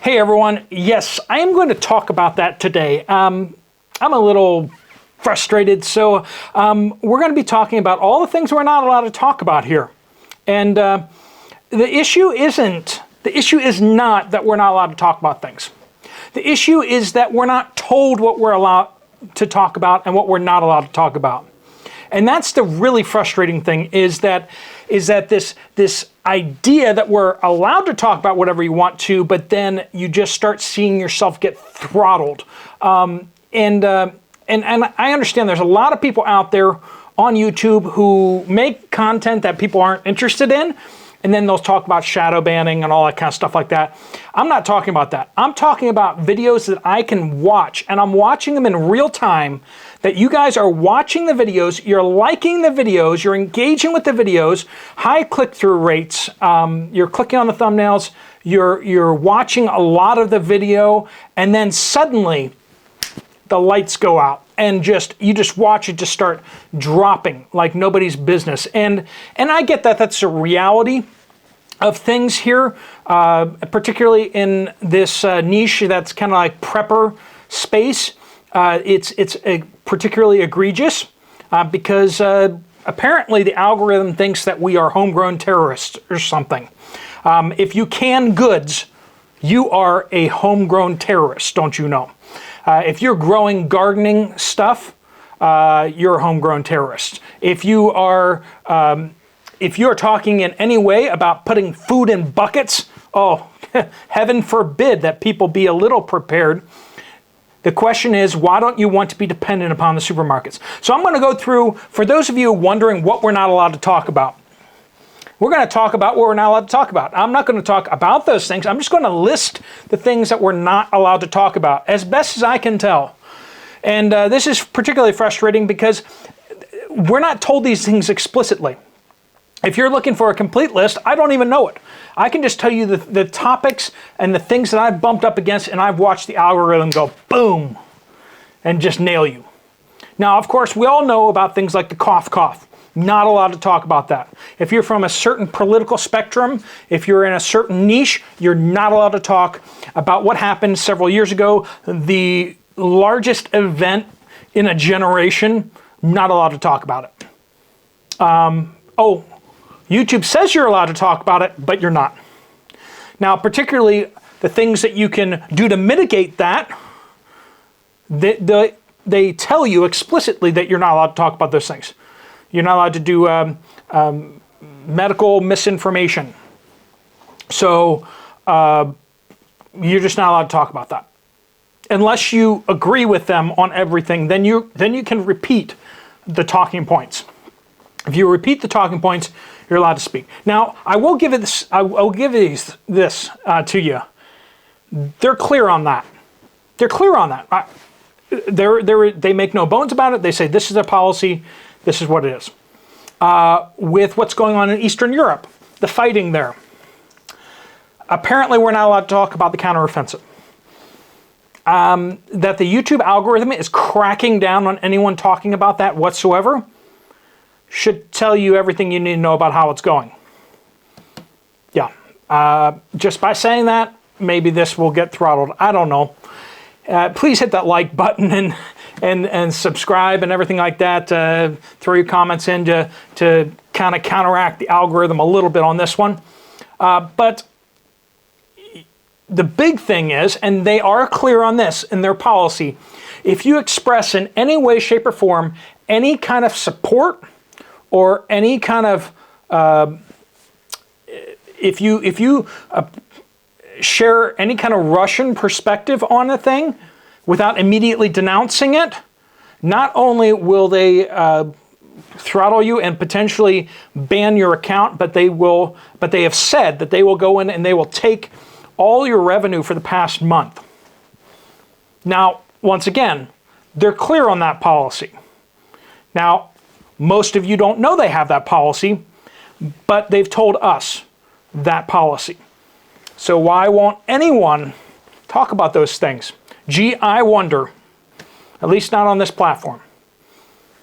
Hey everyone, yes, I am going to talk about that today. I'm a little frustrated, so we're going to be talking about all the things we're not allowed to talk about here. And the issue is not that we're not allowed to talk about things. The issue is that we're not told what we're allowed to talk about and what we're not allowed to talk about. And that's the really frustrating thing, is that this idea that we're allowed to talk about whatever you want to, but then you just start seeing yourself get throttled. And I understand there's a lot of people out there on YouTube who make content that people aren't interested in, and then they'll talk about shadow banning and all that kind of stuff like that. I'm not talking about that. I'm talking about videos that I can watch, and I'm watching them in real time, that you guys are watching the videos, you're liking the videos, you're engaging with the videos, high click-through rates, you're clicking on the thumbnails, you're watching a lot of the video, and then suddenly the lights go out and you just watch it just start dropping like nobody's business. And I get that that's a reality of things here, particularly in this niche that's kind of like prepper space. It's particularly egregious because apparently the algorithm thinks that we are homegrown terrorists or something. If you can goods, you are a homegrown terrorist, don't you know? If you're growing gardening stuff, you're a homegrown terrorist. If you are talking in any way about putting food in buckets, oh, heaven forbid that people be a little prepared. The question is, why don't you want to be dependent upon the supermarkets? So I'm going to go through, for those of you wondering what we're not allowed to talk about, we're going to talk about what we're not allowed to talk about. I'm not going to talk about those things. I'm just going to list the things that we're not allowed to talk about, as best as I can tell. And this is particularly frustrating because we're not told these things explicitly. If you're looking for a complete list, I don't even know it. I can just tell you the topics and the things that I've bumped up against, and I've watched the algorithm go boom and just nail you. Now, of course, we all know about things like the cough. Not allowed to talk about that. If you're from a certain political spectrum, if you're in a certain niche, you're not allowed to talk about what happened several years ago, the largest event in a generation. Not allowed to talk about it. YouTube says you're allowed to talk about it, but you're not. Now, particularly the things that you can do to mitigate that, they tell you explicitly that you're not allowed to talk about those things. You're not allowed to do medical misinformation. So you're just not allowed to talk about that. Unless you agree with them on everything, then you can repeat the talking points. If you repeat the talking points, you're allowed to speak. Now, I will give this. I will give this to you. They're clear on that. They're clear on that. They make no bones about it. They say this is their policy. This is what it is. With what's going on in Eastern Europe, the fighting there. Apparently, we're not allowed to talk about the counteroffensive. That the YouTube algorithm is cracking down on anyone talking about that whatsoever should tell you everything you need to know about how it's going. Yeah. Just by saying that, maybe this will get throttled. I don't know. Please hit that like button and subscribe and everything like that. Throw your comments in to kind of counteract the algorithm a little bit on this one. But the big thing is, and they are clear on this in their policy, if you express in any way, shape, or form any kind of support or any kind of if you share any kind of Russian perspective on a thing without immediately denouncing it, not only will they throttle you and potentially ban your account, but they have said that they will go in and they will take all your revenue for the past month. Now, once again, they're clear on that policy. Now, most of you don't know they have that policy, but they've told us that policy. So why won't anyone talk about those things? Gee, I wonder. At least not on this platform.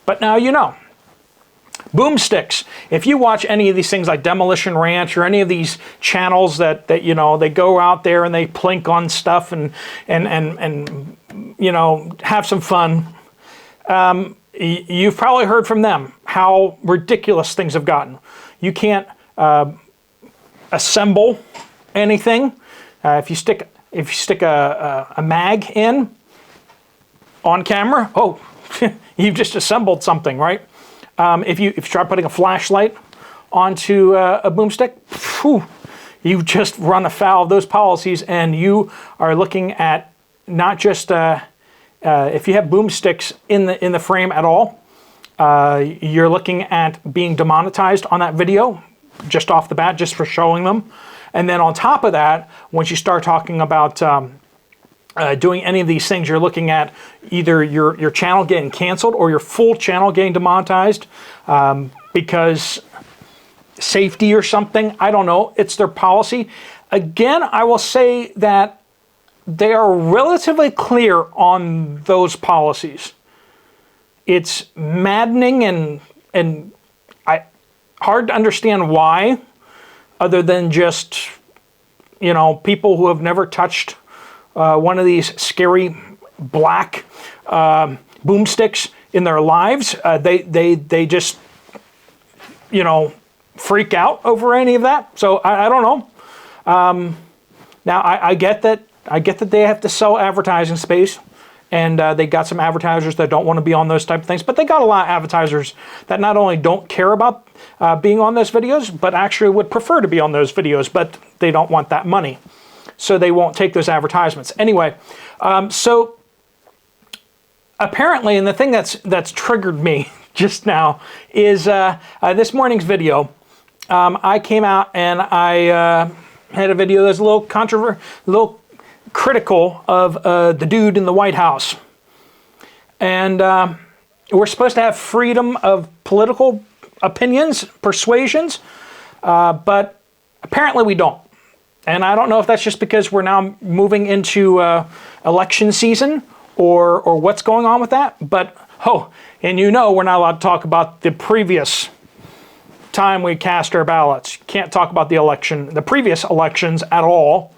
But now you know. Boomsticks. If you watch any of these things like Demolition Ranch or any of these channels that you know, they go out there and they plink on stuff and you know, have some fun. You've probably heard from them how ridiculous things have gotten. You can't assemble anything. If you stick a mag in on camera, oh, you've just assembled something, right? If you try putting a flashlight onto a boomstick, whew, you just run afoul of those policies, and you are looking at not just if you have boomsticks in the frame at all, you're looking at being demonetized on that video just off the bat, just for showing them. And then on top of that, once you start talking about doing any of these things, you're looking at either your channel getting canceled or your full channel getting demonetized because safety or something. I don't know. It's their policy. Again, I will say that they are relatively clear on those policies. It's maddening and hard to understand why, other than just, you know, people who have never touched one of these scary black boomsticks in their lives. They just, you know, freak out over any of that. So I don't know. Now I get that they have to sell advertising space, and they got some advertisers that don't want to be on those type of things, but they got a lot of advertisers that not only don't care about being on those videos, but actually would prefer to be on those videos, but they don't want that money. So they won't take those advertisements. Anyway, so apparently, and the thing that's triggered me just now is this morning's video. I came out and I had a video that's a little critical of the dude in the White House. And we're supposed to have freedom of political opinions, persuasions, but apparently we don't. And I don't know if that's just because we're now moving into election season or what's going on with that. But, and you know we're not allowed to talk about the previous time we cast our ballots. Can't talk about the previous elections at all,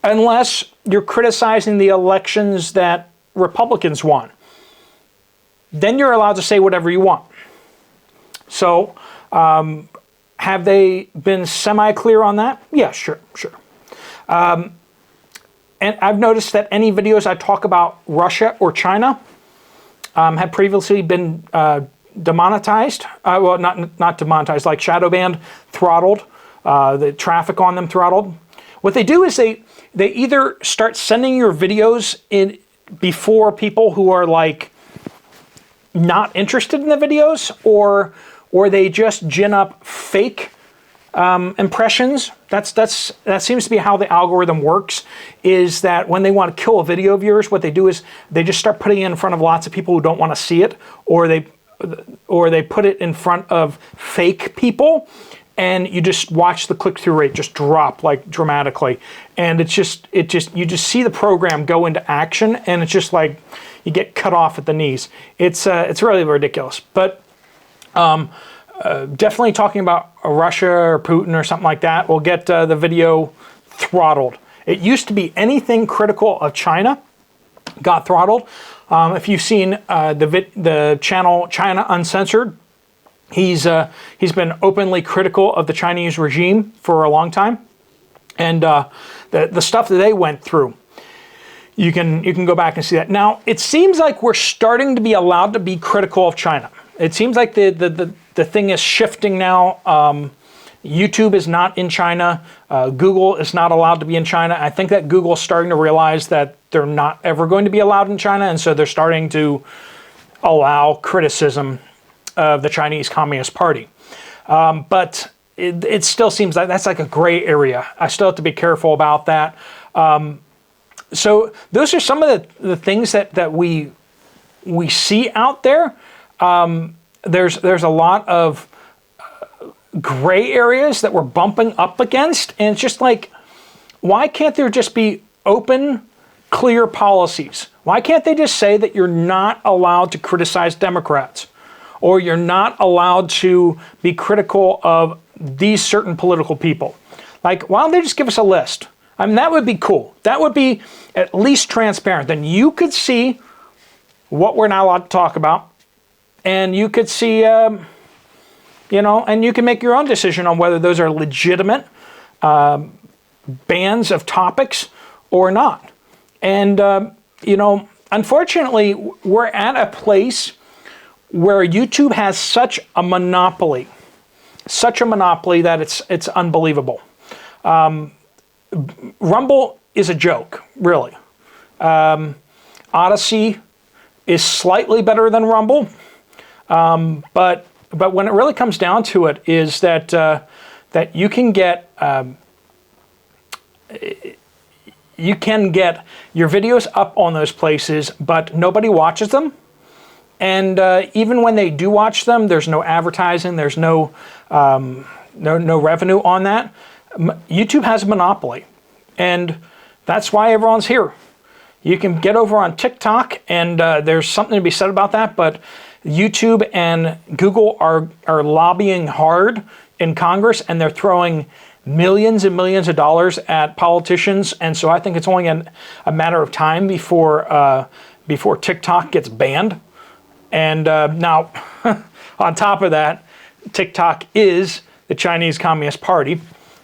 unless you're criticizing the elections that Republicans won. Then you're allowed to say whatever you want. So, have they been semi-clear on that? Yeah, sure. And I've noticed that any videos I talk about Russia or China have previously been demonetized. Well, not demonetized, like shadow banned, throttled, the traffic on them throttled. What they do is they either start sending your videos in before people who are like not interested in the videos, or they just gin up fake impressions. That seems to be how the algorithm works, is that when they want to kill a video of yours, what they do is they just start putting it in front of lots of people who don't want to see it, or they put it in front of fake people, and you just watch the click-through rate just drop like dramatically. And you just see the program go into action, and it's just like you get cut off at the knees. It's really ridiculous. But definitely talking about Russia or Putin or something like that will get the video throttled. It used to be anything critical of China got throttled. If you've seen the channel China Uncensored, he's been openly critical of the Chinese regime for a long time, and the stuff that they went through. You can go back and see that. Now it seems like we're starting to be allowed to be critical of China. It seems like the thing is shifting now. YouTube is not in China. Google is not allowed to be in China. I think that Google is starting to realize that they're not ever going to be allowed in China, and so they're starting to allow criticism of the Chinese Communist Party. But it still seems like that's like a gray area. I still have to be careful about that. So those are some of the things that we see out there. There's a lot of gray areas that we're bumping up against, and it's just like, why can't there just be open, clear policies? Why can't they just say that you're not allowed to criticize Democrats, or you're not allowed to be critical of these certain political people. Like, why don't they just give us a list? I mean, that would be cool. That would be at least transparent. Then you could see what we're not allowed to talk about, and you could see, you know, and you can make your own decision on whether those are legitimate bans of topics or not. And, you know, unfortunately, we're at a place where YouTube has such a monopoly that it's unbelievable. Rumble is a joke, really. Odyssey is slightly better than Rumble, but when it really comes down to it, is that that you can get your videos up on those places, but nobody watches them. And even when they do watch them, there's no advertising, there's no revenue on that. YouTube has a monopoly, and that's why everyone's here. You can get over on TikTok, and there's something to be said about that, but YouTube and Google are lobbying hard in Congress, and they're throwing millions and millions of dollars at politicians, and so I think it's only a matter of time before TikTok gets banned. And now, on top of that, TikTok is the Chinese Communist Party,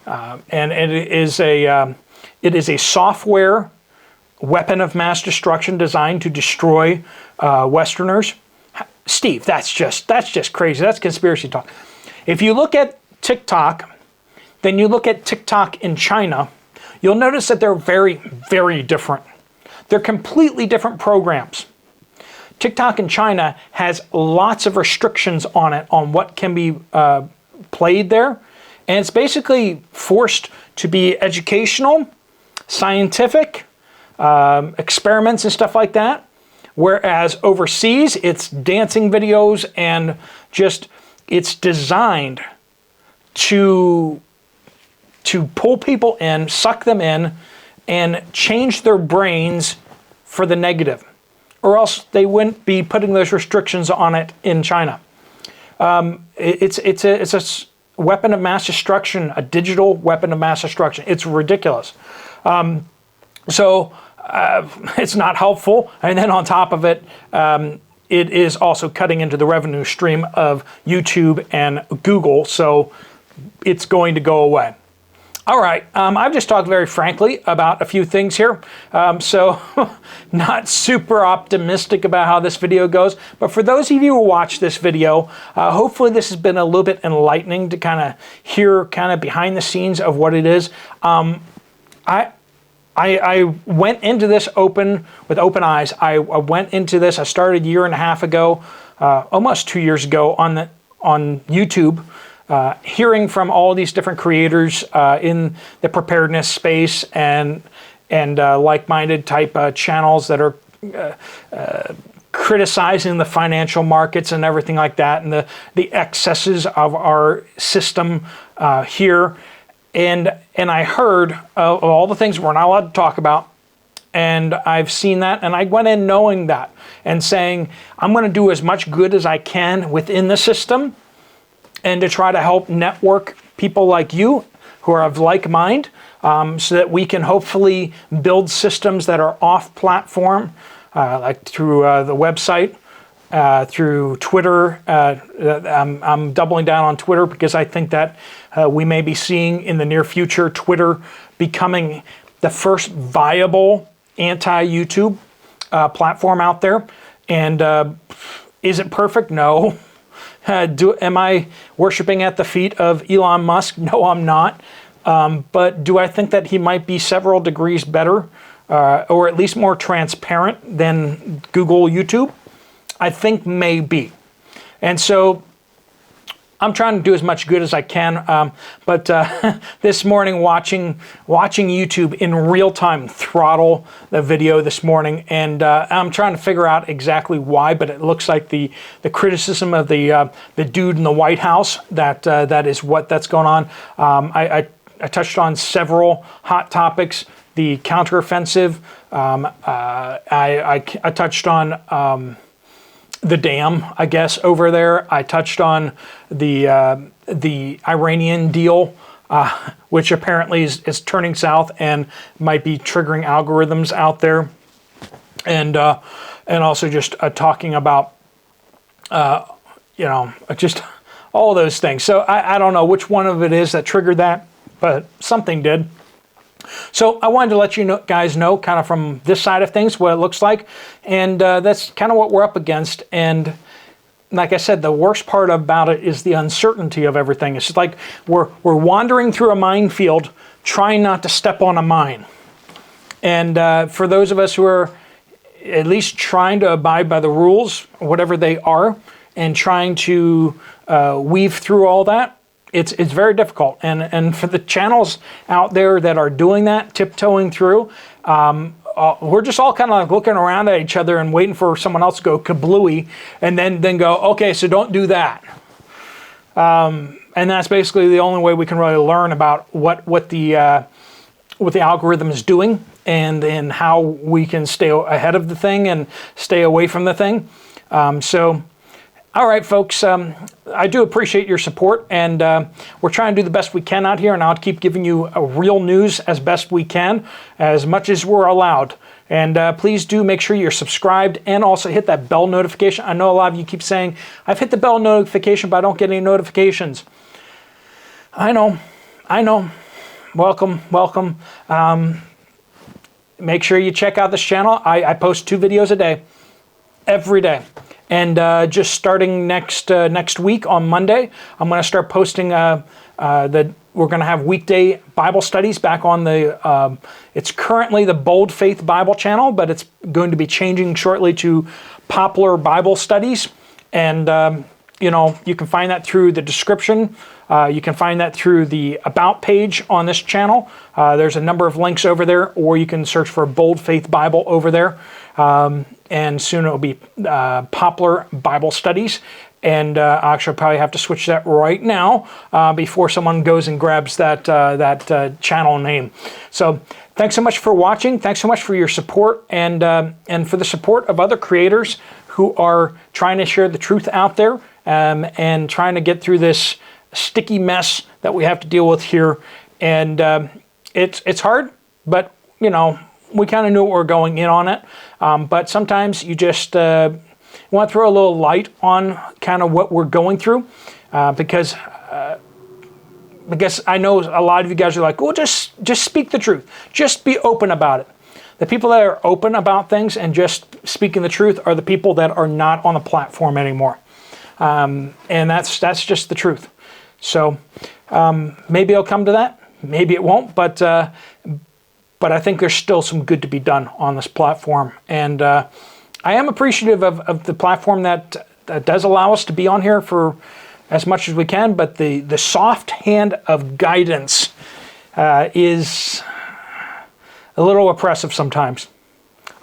and it is a software weapon of mass destruction designed to destroy Westerners. Steve, that's just crazy. That's conspiracy talk. If you look at TikTok, then you look at TikTok in China, you'll notice that they're very, very different. They're completely different programs. TikTok in China has lots of restrictions on it, on what can be played there. And it's basically forced to be educational, scientific, experiments and stuff like that. Whereas overseas, it's dancing videos and just, it's designed to pull people in, suck them in, and change their brains for the negative. Or else they wouldn't be putting those restrictions on it in China. It's a weapon of mass destruction, a digital weapon of mass destruction. It's ridiculous. So it's not helpful. And then on top of it, it is also cutting into the revenue stream of YouTube and Google. So it's going to go away. All right, I've just talked very frankly about a few things here, so not super optimistic about how this video goes, but for those of you who watch this video, hopefully this has been a little bit enlightening to kind of hear kind of behind the scenes of what it is. I went into this with open eyes. I went into this, I started a year and a half ago, almost 2 years ago on YouTube. Hearing from all these different creators in the preparedness space and like-minded type channels that are criticizing the financial markets and everything like that, and the excesses of our system here, and I heard of all the things we're not allowed to talk about, and I've seen that, and I went in knowing that and saying I'm going to do as much good as I can within the system, and to try to help network people like you who are of like mind, so that we can hopefully build systems that are off-platform, like through the website, through Twitter. I'm doubling down on Twitter because I think that we may be seeing in the near future Twitter becoming the first viable anti-YouTube platform out there. And is it perfect? No. Am I worshiping at the feet of Elon Musk? No, I'm not. But do I think that he might be several degrees better, or at least more transparent than Google, YouTube? I think maybe. And so I'm trying to do as much good as I can. But this morning, watching YouTube in real time, throttle the video this morning, and I'm trying to figure out exactly why. But it looks like the criticism of the dude in the White House, that is that's going on. I touched on several hot topics. The counteroffensive. I touched on dam, I guess, over there. I touched on the Iranian deal, which apparently is turning south and might be triggering algorithms out there, and also just talking about just all those things. So I don't know which one of it is that triggered that, but something did. So I wanted to let you guys know kind of from this side of things what it looks like, and that's kind of what we're up against. And like I said, the worst part about it is the uncertainty of everything. It's like we're wandering through a minefield trying not to step on a mine. And for those of us who are at least trying to abide by the rules, whatever they are, and trying to weave through all that, it's very difficult. And for the channels out there that are doing that, tiptoeing through, we're just all kind of like looking around at each other and waiting for someone else to go kablooey, and then go, okay, so don't do that. And that's basically the only way we can really learn about what the algorithm is doing, and how we can stay ahead of the thing and stay away from the thing. All right, folks, I do appreciate your support, and we're trying to do the best we can out here, and I'll keep giving you real news as best we can, as much as we're allowed. And please do make sure you're subscribed and also hit that bell notification. I know a lot of you keep saying, I've hit the bell notification, but I don't get any notifications. I know. Welcome. Make sure you check out this channel. I post 2 videos a day, every day. And just starting next week on Monday, I'm going to start posting we're going to have weekday Bible studies back on the, it's currently the Bold Faith Bible channel, but it's going to be changing shortly to Poplar Bible Studies. And, you can find that through the description. You can find that through the About page on this channel. There's a number of links over there, or you can search for Bold Faith Bible over there. And soon it'll be Poplar Bible Studies. And I actually probably have to switch that right now before someone goes and grabs that channel name. So thanks so much for watching. Thanks so much for your support, and for the support of other creators who are trying to share the truth out there, and trying to get through this sticky mess that we have to deal with here. And it's hard, but we kind of knew what we were going in on it. But sometimes you just want to throw a little light on kind of what we're going through, because I know a lot of you guys are like, well, just speak the truth. Just be open about it. The people that are open about things and just speaking the truth are the people that are not on the platform anymore. And that's just the truth. So maybe it'll come to that. Maybe it won't, but I think there's still some good to be done on this platform. And I am appreciative of the platform that does allow us to be on here for as much as we can, but the soft hand of guidance is a little oppressive sometimes.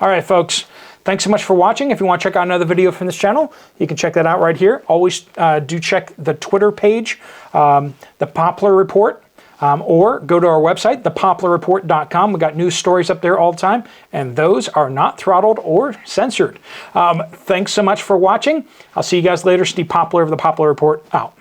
All right, folks. Thanks so much for watching. If you want to check out another video from this channel, you can check that out right here. Always do check the Twitter page, the Poplar Report, or go to our website, thepoplarreport.com. We've got news stories up there all the time, and those are not throttled or censored. Thanks so much for watching. I'll see you guys later. Steve Poplar of the Poplar Report out.